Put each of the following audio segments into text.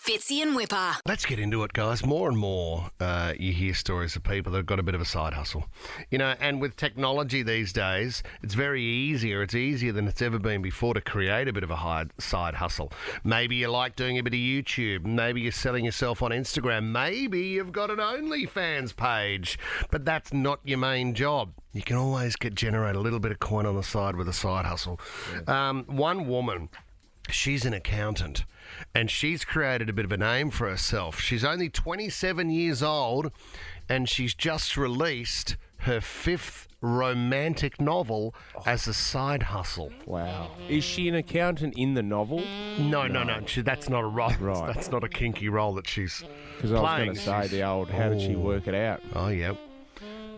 Fitzy and Whipper. Let's get into it, guys. More and more you hear stories of people that have got a bit of a side hustle. You know, and with technology these days, it's very easier. It's easier than it's ever been before to create a bit of a side hustle. Maybe you like doing a bit of YouTube. Maybe you're selling yourself on Instagram. Maybe you've got an OnlyFans page. But that's not your main job. You can always generate a little bit of coin on the side with a side hustle. Yes. One woman, she's an accountant, and she's created a bit of a name for herself. She's only 27 years old, and she's just released her 5th romantic novel as a side hustle. Wow. Is she an accountant in the novel? No. That's not a role. Right. That's not a kinky role that she's playing. Because I was going to say the old, how did she work it out? Oh, yeah.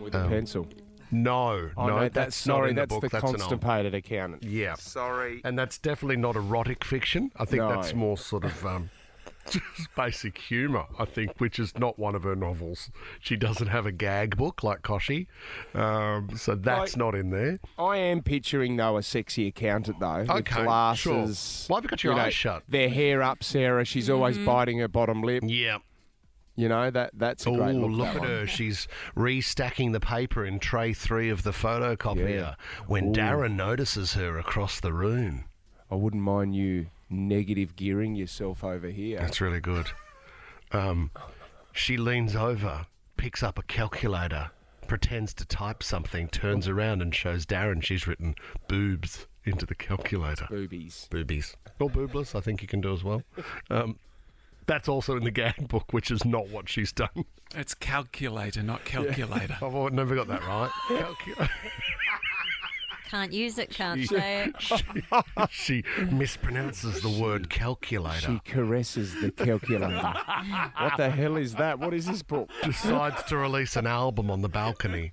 With a pencil. No, that's not in the book. That's the constipated accountant. Yeah. Sorry. And that's definitely not erotic fiction. I think that's more sort of just basic humour, I think, which is not one of her novels. She doesn't have a gag book like Koshy, so that's not in there. I am picturing, though, a sexy accountant, though, with glasses. Sure. Why have you got your eyes shut? Their hair up, Sarah. She's always biting her bottom lip. Yeah. You know, that's a great look. Look at her. She's restacking the paper in tray 3 of the photocopier when Darren notices her across the room. I wouldn't mind you negative gearing yourself over here. That's really good. She leans over, picks up a calculator, pretends to type something, turns around and shows Darren she's written boobs into the calculator. Boobies. Or boobless, I think you can do as well. That's also in the gag book, which is not what she's done. It's calculator, not calculator. I've never got that right. Can't use it, can't say it. She mispronounces the word calculator. She caresses the calculator. What the hell is that? What is this book? Decides to release an album on the balcony.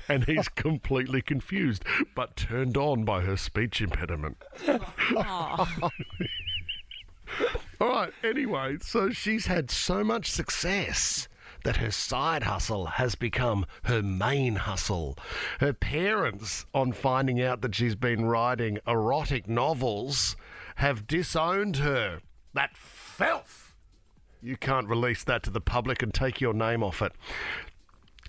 And he's completely confused, but turned on by her speech impediment. All right, anyway, so she's had so much success that her side hustle has become her main hustle. Her parents, on finding out that she's been writing erotic novels, have disowned her. That filth! You can't release that to the public and take your name off it.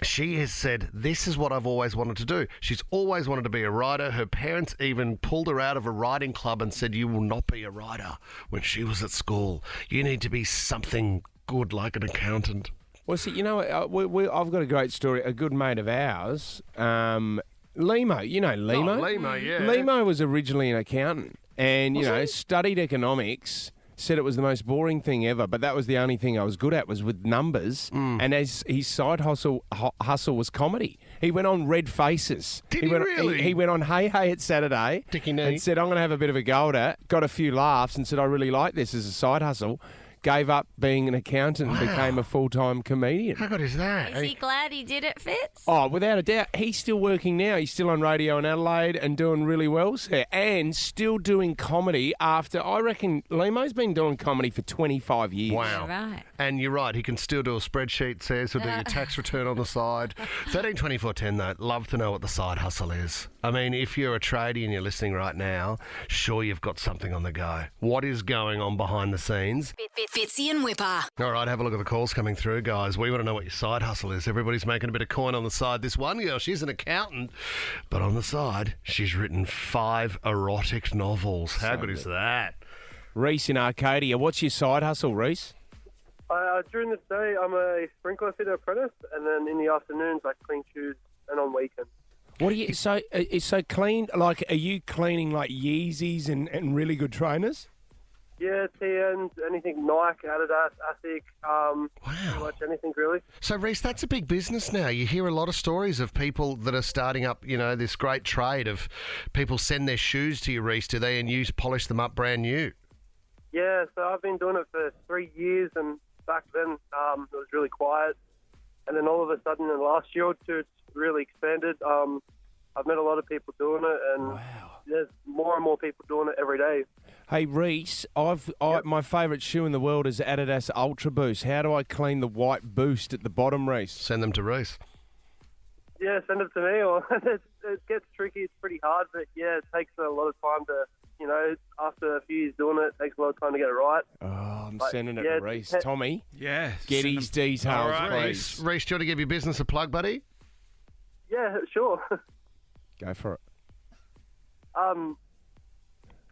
She has said, this is what I've always wanted to do. She's always wanted to be a writer. Her parents even pulled her out of a writing club and said, you will not be a writer when she was at school. You need to be something good like an accountant. Well, see, you know, I've got a great story. A good mate of ours, Limo. You know Limo? Oh, Limo, yeah. Limo was originally an accountant and, you know, studied economics. Said it was the most boring thing ever, but that was the only thing I was good at was with numbers. And as his side hustle was comedy. He went on Red Faces. Did he really? He went on Hey Hey at Saturday and said, I'm going to have a bit of a go at it. Got a few laughs and said, I really like this as a side hustle. Gave up being an accountant and became a full-time comedian. How good is that? Is he glad he did it, Fitz? Oh, without a doubt. He's still working now. He's still on radio in Adelaide and doing really well, sir. And still doing comedy after, I reckon, Limo's been doing comedy for 25 years. Wow. Right. And you're right, he can still do a spreadsheet, says, he'll do your tax return on the side. 132410, though, love to know what the side hustle is. I mean, if you're a tradie and you're listening right now, sure you've got something on the go. What is going on behind the scenes? Fitzy and Whipper. All right, have a look at the calls coming through, guys. We want to know what your side hustle is. Everybody's making a bit of coin on the side. This one girl, she's an accountant, but on the side, she's written 5 erotic novels. How good is that? Reese in Arcadia, what's your side hustle, Reese? During the day, I'm a sprinkler fitter apprentice, and then in the afternoons, I clean shoes, and on weekends. What are you so clean? Like, are you cleaning like Yeezys and really good trainers? Yeah, TNs, anything Nike, Adidas, ASIC, pretty much anything really. So, Reese, that's a big business now. You hear a lot of stories of people that are starting up, you know, this great trade of people send their shoes to you, Reese, do they, and you polish them up brand new? Yeah, so I've been doing it for 3 years, and back then it was really quiet. And then all of a sudden in the last year or two, it's really expanded. I've met a lot of people doing it, and there's more and more people doing it every day. Hey, Reese, my favourite shoe in the world is Adidas Ultra Boost. How do I clean the white boost at the bottom, Reese? Send them to Reese. Yeah, send it to me. Or it gets tricky. It's pretty hard, but yeah, it takes a lot of time to, after a few years doing it, it takes a lot of time to get it right. Oh, I'm But, sending it yeah, to Reese. Tommy, Yeah. get send his them- details, All right, please. Reese, do you want to give your business a plug, buddy? Yeah, sure. Go for it.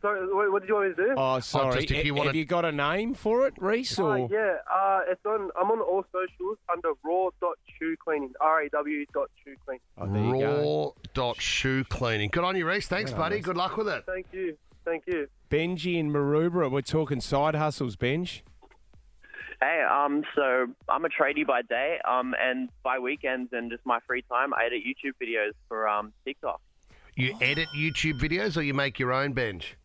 Sorry, what did you want me to do? Oh, sorry. just if you wanna- Have you got a name for it, Reese? Or Yeah, I'm on all socials under raw.shoecleaning, raw.shoecleaning. Oh, there you go. Raw.shoe cleaning. Good on you, Reese. Thanks, buddy. Good luck with it. Thank you. Benji in Maroubra, we're talking side hustles, Benj. Hey, so I'm a tradie by day, and by weekends and just my free time, I edit YouTube videos for TikTok. You edit YouTube videos or you make your own, Benj?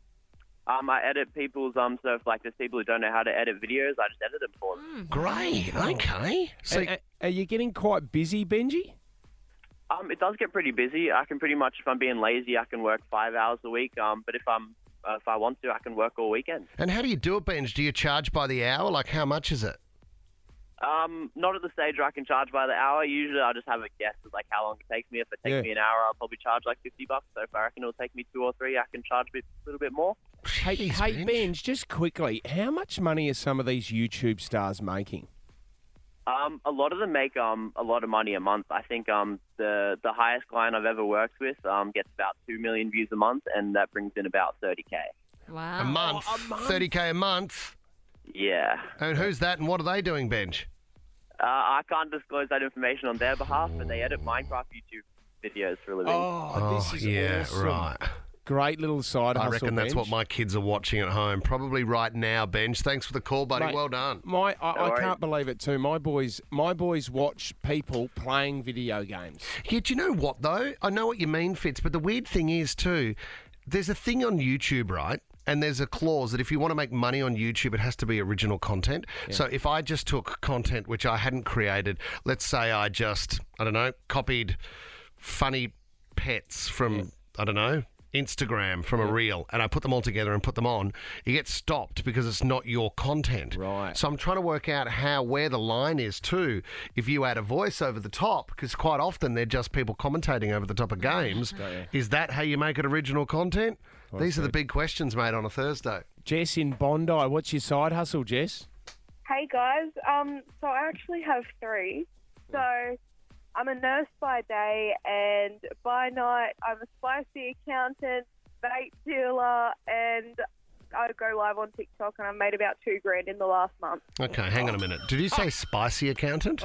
I edit people's so if like there's people who don't know how to edit videos, I just edit them for them. Great. Okay. So Are you getting quite busy, Benji? It does get pretty busy. I can pretty much, if I'm being lazy, I can work 5 hours a week. But if I want to, I can work all weekend. and how do you do it, Benj? Do you charge by the hour? Like, how much is it? Not at the stage where I can charge by the hour. Usually I'll just have a guess of like how long it takes me. If it takes me an hour, I'll probably charge like $50. So if I reckon it'll take me 2 or 3, I can charge a little bit more. Hey, Jeez, Benj, just quickly, how much money are some of these YouTube stars making? A lot of them make a lot of money a month. I think the highest client I've ever worked with gets about 2 million views a month, and that brings in about 30K. Wow. A month? 30K a month? Yeah. And who's that and what are they doing, Benj? I can't disclose that information on their behalf, but they edit Minecraft YouTube videos for a living. This is yeah, awesome. right. Great little side hustle, I reckon that's Benj. what my kids are watching at home. Probably right now, Benj. Thanks for the call, buddy. Mate, Well done. I worries. can't believe it too. My boys watch people playing video games. Yeah, do you know what, though? I know what you mean, Fitz, but the weird thing is, too, there's a thing on YouTube, right? And there's a clause that if you want to make money on YouTube, it has to be original content. So if I just took content which I hadn't created, let's say I just, copied funny pets from, Instagram from a reel, and I put them all together and put them on, you get stopped because it's not your content. Right. So I'm trying to work out where the line is too. If you add a voice over the top, because quite often they're just people commentating over the top of games, is that how you make it original content? These are the big questions, mate, on a Thursday. Jess in Bondi, what's your side hustle, Jess? Hey guys, so I actually have 3. So I'm a nurse by day, and by night I'm a spicy accountant, vape dealer, and I go live on TikTok, and I've made about $2,000 in the last month. Okay, hang on a minute. Did you say spicy accountant?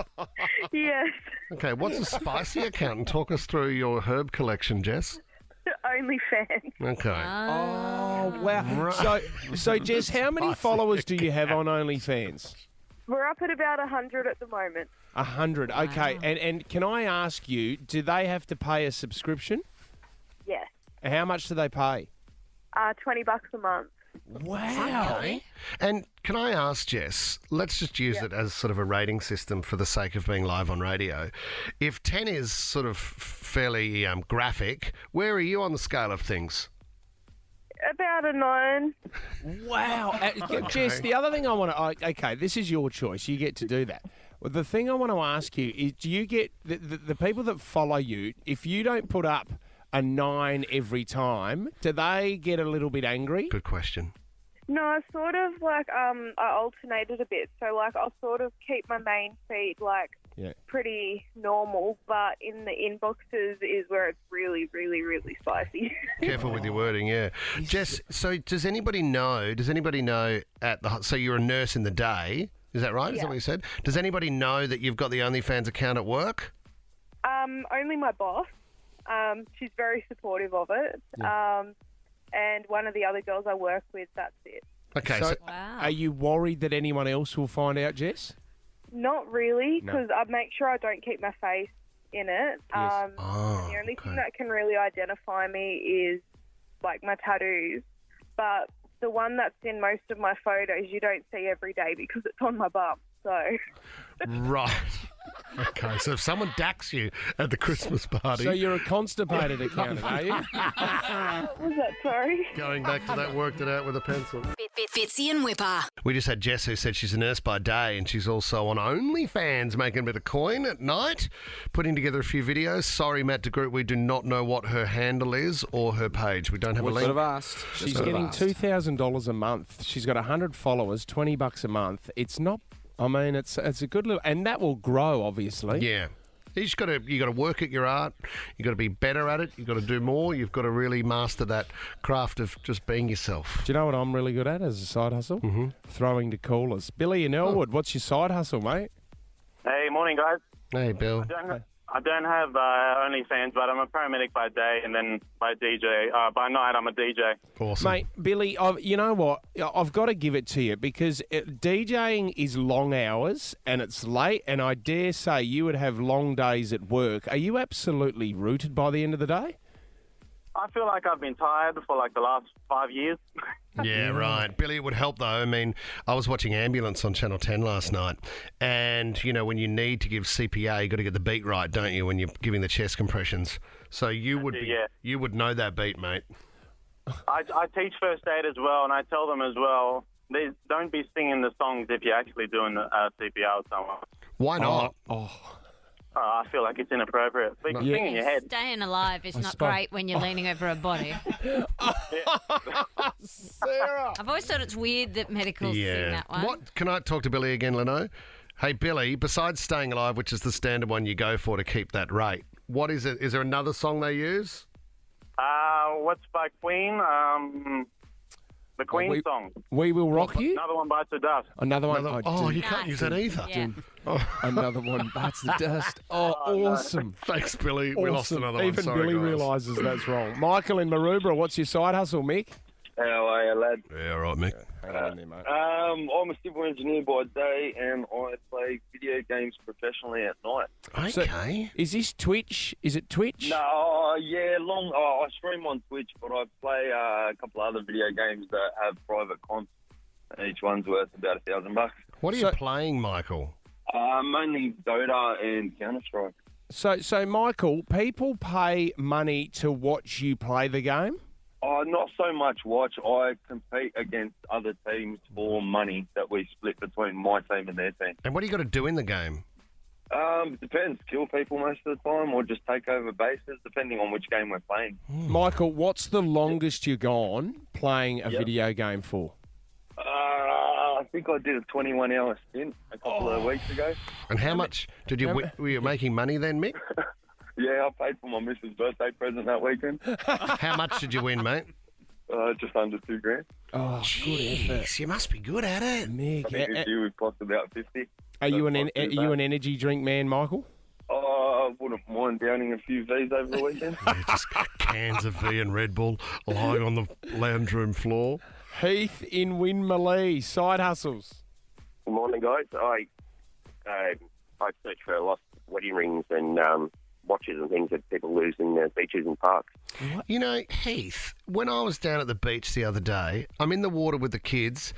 Yes, Okay, what's a spicy accountant? Talk us through your herb collection, Jess. OnlyFans. Okay. Oh, wow. So Jess, how many followers do you have on OnlyFans? We're up at about 100 at the moment. 100. Okay. And can I ask you, do they have to pay a subscription? Yes, How much do they pay? $20 a month. Wow. Okay. And can I ask, Jess, let's just use it as sort of a rating system for the sake of being live on radio. If 10 is sort of fairly graphic, where are you on the scale of things? About a 9. Wow. Jess, the other thing I want to... Okay, this is your choice. You get to do that. Well, the thing I want to ask you is, do you get... The people that follow you, if you don't put up a 9 every time, do they get a little bit angry? Good question. No, I sort of like I alternated a bit. So like I'll sort of keep my main feed like pretty normal, but in the inboxes is where it's really, really, really spicy. Careful with your wording, yeah. Jess, so does anybody know so you're a nurse in the day, is that right? Is that what you said? Does anybody know that you've got the OnlyFans account at work? Only my boss. She's very supportive of it. And one of the other girls I work with, that's it. Okay, So, so are you worried that anyone else will find out, Jess? Not really, because I make sure I don't keep my face in it. Yes. The only thing that can really identify me is like my tattoos. But the one that's in most of my photos you don't see every day because it's on my bum. So right. Okay, so if someone dacks you at the Christmas party, So you're a constipated accountant, are you? What was that? Sorry. going back to that, worked it out with a pencil. Fitzy and Whipper. We just had Jess who said she's a nurse by day and she's also on OnlyFans making a bit of coin at night, putting together a few videos. Sorry, Matt de Groot, we do not know what her handle is or her page. We don't have a link. asked. She's getting $2,000 a month. She's got 100 followers, $20 a month. It's not. I mean, it's a good little, and that will grow, obviously. Yeah. You got to work at your art. You got to be better at it. You got to do more. You've got to really master that craft of just being yourself. Do you know what I'm really good at as a side hustle? Mm-hmm. Throwing to callers. Billy in Elwood, what's your side hustle, mate? Hey, morning, guys. Hey, Bill. I don't have OnlyFans, but I'm a paramedic by day, and then by night I'm a DJ. Awesome. Mate, Billy, you know what? I've got to give it to you because DJing is long hours and it's late, and I dare say you would have long days at work. Are you absolutely rooted by the end of the day? I feel like I've been tired for like the last 5 years. Yeah, right. Billy, it would help, though. I mean, I was watching Ambulance on Channel 10 last night, and, you know, when you need to give CPR, you got to get the beat right, don't you, when you're giving the chest compressions? So you would know that beat, mate. I teach first aid as well, and I tell them as well, don't be singing the songs if you're actually doing CPR with someone. Why not? I feel like it's inappropriate. But you can sing in your head. Staying alive is not great when you're leaning over a body. Sarah! I've always thought it's weird that medicals sing that one. What? Can I talk to Billy again, Leno? Hey, Billy, besides Staying Alive, which is the standard one you go for to keep that rate, what is it? Is there another song they use? What's by Queen? The Queen song. We Will Rock You? Another One Bites the Dust. Another one. You can't use that either. Yeah. Another one bites the dust. Oh, awesome. Thanks, Billy. We lost another one. Even Sorry, Billy guys. realises that's wrong. Michael in Maroubra, what's your side hustle, Mick? How are you, lad? Yeah, all right, Mick. Hang on there, mate. I'm a civil engineer by day, and I play video games professionally at night. Okay. Is this Twitch? Is it Twitch? No, I stream on Twitch, but I play a couple other video games that have private comps. Each one's worth about $1,000. What are you playing, Michael? Mainly Dota and Counter-Strike. So, Michael, people pay money to watch you play the game? Not so much watch. I compete against other teams for money that we split between my team and their team. And what do you got to do in the game? Depends. Kill people most of the time or just take over bases, depending on which game we're playing. Michael, what's the longest you've gone playing a video game for? I think I did a 21-hour stint a couple of weeks ago. And how much did you... Were you making money then, Mick? Yeah, I paid for my missus' birthday present that weekend. How much did you win, mate? Just under $2,000. Oh, good effort. Jeez, you must be good at it. Mick, I think this year we've cost about 50. are you an energy drink man, Michael? I wouldn't mind downing a few V's over the weekend. Yeah, just cans of V and Red Bull lying on the lounge room floor. Heath in Winmalee, side hustles. Good morning, guys. I search for lost wedding rings and watches and things that people lose in beaches and parks. What? You know, Heath, when I was down at the beach the other day, I'm in the water with the kids.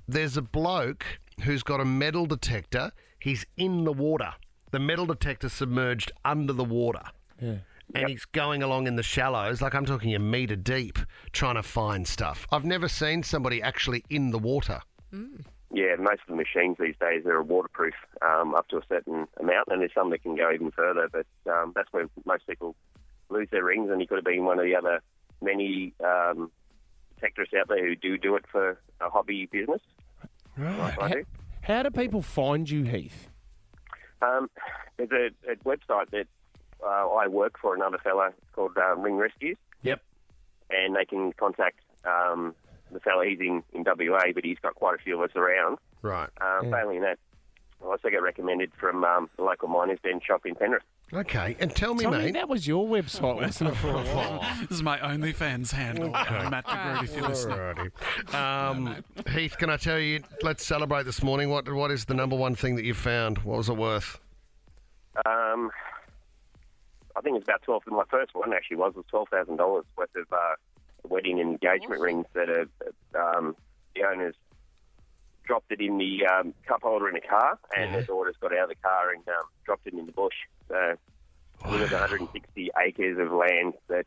There's a bloke who's got a metal detector. He's in the water. The metal detector submerged under the water. Yeah. And he's going along in the shallows, like I'm talking a metre deep, trying to find stuff. I've never seen somebody actually in the water. Mm. Yeah, most of the machines these days are waterproof up to a certain amount, and there's some that can go even further, but that's where most people lose their rings, and you could have been one of the other many detectorists out there who do it for a hobby business. Right. Like I do. How do people find you, Heath? There's a website that I work for another fella called Ring Rescues. Yep. And they can contact the fella. He's in WA, but he's got quite a few of us around. Right. Failing that, I also get recommended from the local miners' den shop in Penrith. Okay, and tell me, Tommy, mate. that was your website, wasn't it, for a while? This is my OnlyFans handle, Matt de Groot, if you're listening. Alrighty. Heath, can I tell you, let's celebrate this morning. What is the number one thing that you found? What was it worth? I think it's about 12. My first one actually was $12,000 worth of wedding and engagement rings that are the owners dropped it in the cup holder in the car, and the daughters got out of the car and dropped it in the bush. So it was 160 acres of land that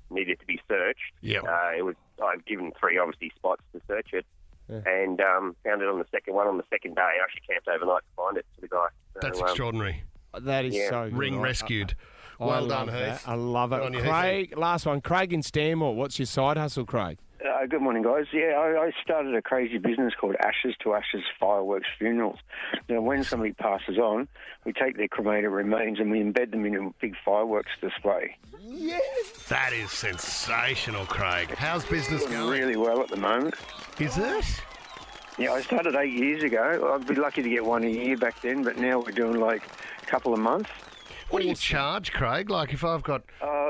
needed to be searched. Yep. I've given 3, obviously, spots to search it, and found it on the second one. On the second day, I actually camped overnight to find it for the guy. So, That's extraordinary. That is so good. Ring rescued. Well done, love Heath. that. I love it. Good on you, Craig, last one. Craig in Stanmore. What's your side hustle, Craig? Good morning, guys. Yeah, I started a crazy business called Ashes to Ashes Fireworks Funerals. Now, when somebody passes on, we take their cremated remains and we embed them in a big fireworks display. That is sensational, Craig. How's business going? Really well at the moment. Is it? Yeah, I started 8 years ago. I'd be lucky to get one a year back then, but now we're doing like a couple of months. What do you charge, Craig? Like if I've got...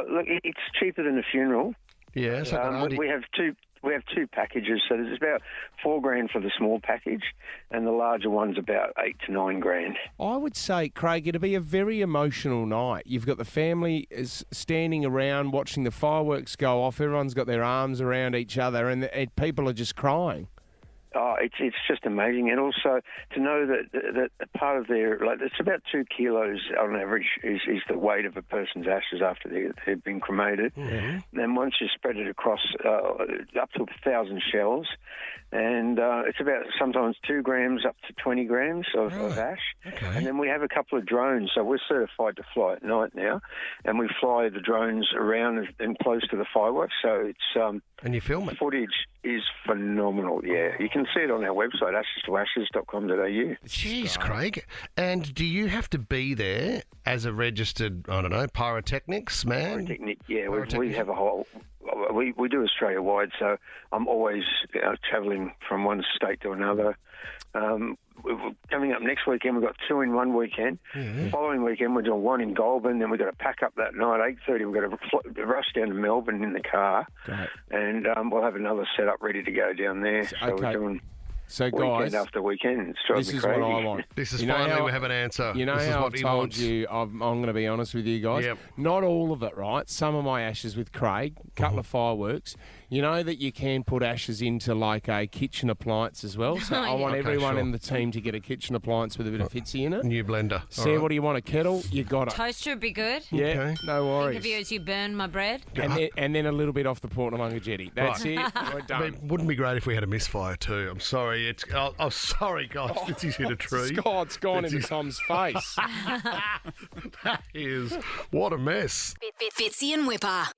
Look, it's cheaper than a funeral. Yes, we have two packages, so there's about $4,000 for the small package, and the larger one's about $8,000 to $9,000. I would say, Craig, it'll be a very emotional night. You've got the family is standing around watching the fireworks go off. Everyone's got their arms around each other, and people are just crying. Oh, it's just amazing, and also to know that a part of their it's about 2 kilos on average is the weight of a person's ashes after they've been cremated. Mm-hmm. Then once you spread it across up to 1,000 shells, and it's about sometimes 2 grams up to 20 grams of ash. Okay. And then we have a couple of drones, so we're certified to fly at night now, and we fly the drones around and close to the fireworks. So it's and you film it. The footage is phenomenal. Yeah, you can see it on our website, ashes2ashes.com.au. Jeez, Craig. And do you have to be there as a registered, I don't know, pyrotechnics man? Pyrotechnic, yeah. We have a whole... We do Australia-wide, so I'm always travelling from one state to another. Coming up next weekend, we've got 2 in one weekend. Mm-hmm. The following weekend, we're doing 1 in Goulburn. Then we've got to pack up that night, 8:30. We've got to rush down to Melbourne in the car. Great. And we'll have another setup ready to go down there. So we're doing... So, weekend guys, after weekend. This is crazy. what I want. This is finally we have an answer. You know this how is I've told you, I'm going to be honest with you guys. Yep. Not all of it, right? Some of my ashes with Craig, a couple of fireworks. You know that you can put ashes into like a kitchen appliance as well. So I want everyone in the team to get a kitchen appliance with a bit of Fitzy in it. New blender. Sam, what do you want? A kettle? You got it. Toaster would be good. Yeah, Okay. No worries. Think of you as you burn my bread. And then a little bit off the Portnamunga jetty. That's it. We're done. It wouldn't be great if we had a misfire too. I'm sorry. Oh, sorry, guys. Fitzy's hit a tree. It's gone into Tom's face. That is... What a mess. Fitzy and Whipper.